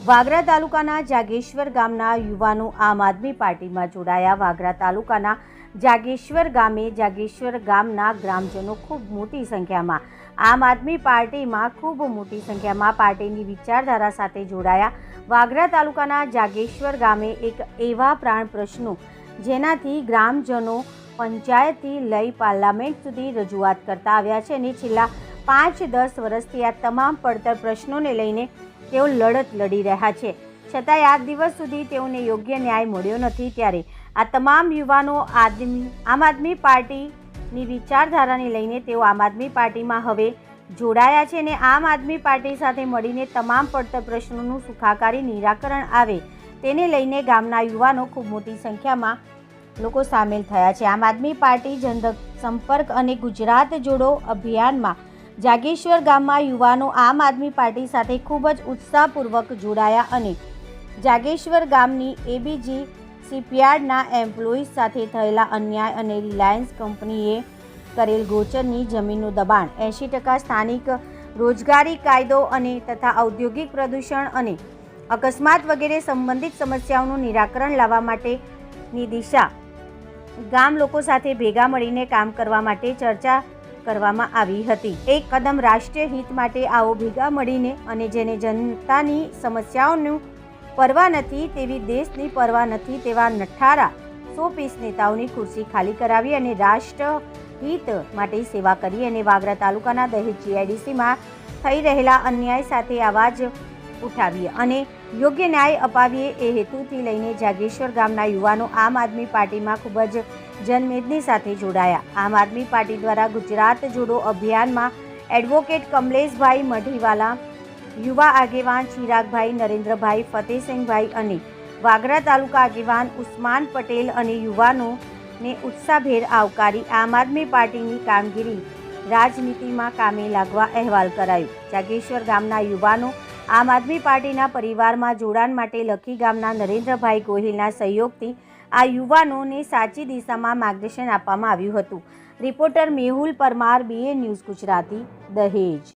વાગરા તાલુકાના જાગેશ્વર ગામના યુવાનો આમ આદમી પાર્ટીમાં જોડાયા। વાગરા તાલુકાના જાગેશ્વર ગામના ગ્રામજનો ખૂબ મોટી સંખ્યામાં આમ આદમી પાર્ટીમાં પાર્ટીની વિચારધારા સાથે જોડાયા। વાગરા તાલુકાના જાગેશ્વર ગામે એક એવા પ્રાણ પ્રશ્નો જેનાથી ગ્રામજનો પંચાયતથી લઈ પાર્લામેન્ટ સુધી રજૂઆત કરતા આવ્યા છે અને છેલ્લા 5-10 વર્ષથી આ તમામ પડતર પ્રશ્નોને લઈને તેઓ લડત લડી રહ્યા છે, છતાંય આજ દિવસ સુધી તેઓને યોગ્ય ન્યાય મળ્યો નથી। ત્યારે આ તમામ યુવાનો આમ આદમી પાર્ટીની વિચારધારાને લઈને તેઓ આમ આદમી પાર્ટીમાં હવે જોડાયા છે અને આમ આદમી પાર્ટી સાથે મળીને તમામ પડતર પ્રશ્નોનું સુખાકારી નિરાકરણ આવે તેને લઈને ગામના યુવાનો ખૂબ મોટી સંખ્યામાં લોકો સામેલ થયા છે। આમ આદમી પાર્ટી જનસંપર્ક અને ગુજરાત જોડો અભિયાનમાં જાગેશ્વર ગામમાં યુવાનો આમ આદમી પાર્ટી સાથે ખૂબ જ ઉત્સાહપૂર્વક જોડાયા અને જાગેશ્વર ગામની એબીજી શિપયાર્ડના એમ્પ્લોઈઝ સાથે થયેલા અન્યાય અને રિલાયન્સ કંપનીએ કરેલ ગોચરની જમીનનું દબાણ 80% સ્થાનિક રોજગારી કાયદો અને તથા ઔદ્યોગિક પ્રદૂષણ અને અકસ્માત વગેરે સંબંધિત સમસ્યાઓનું નિરાકરણ લાવવા માટેની દિશા ગામ લોકો સાથે ભેગા મળીને કામ કરવા માટે ચર્ચા કરવામાં આવી હતી। એક કદમ રાષ્ટ્રીય હિત માટે આવો ભેગા મળીને અને જેને જનતાની સમસ્યાઓનું પરવા નથી તેવી દેશની પરવા નથી તેવા 18 નેતાઓની ખુરશી ખાલી કરાવી અને રાષ્ટ્રહિત માટે સેવા કરી અને વાગરા તાલુકાના દહેજ જીઆઈડીસીમાં થઈ રહેલા અન્યાય સાથે અવાજ ઉઠાવીએ અને યોગ્ય ન્યાય અપાવીએ એ હેતુથી લઈને જાગેશ્વર ગામના યુવાનો આમ આદમી પાર્ટીમાં ખૂબ જ જનમેદની સાથે જોડાયા। આમ આદમી પાર્ટી દ્વારા ગુજરાત જોડો અભિયાનમાં એડવોકેટ કમલેશભાઈ મઢીવાલા, યુવા આગેવાન ચિરાગભાઈ, નરેન્દ્રભાઈ, ફતેહસિંહભાઈ અને વાગરા તાલુકા આગેવાન ઉસ્માન પટેલ અને યુવાનોને ઉત્સાહભેર આવકારી આમ આદમી પાર્ટીની કામગીરી રાજનીતિમાં કામે લાગવા અહેવાલ કરાયો। જાગેશ્વર ગામના યુવાનો આમ આદમી પાર્ટીના પરિવારમાં જોડાણ માટે લખી ગામના નરેન્દ્રભાઈ ગોહિલના સહયોગથી આ યુવાનોને સાચી દિશામાં માર્ગદર્શન આપવામાં આવ્યું હતું। Reporter Mehul Parmar, BA news Gujarati, દહેજ।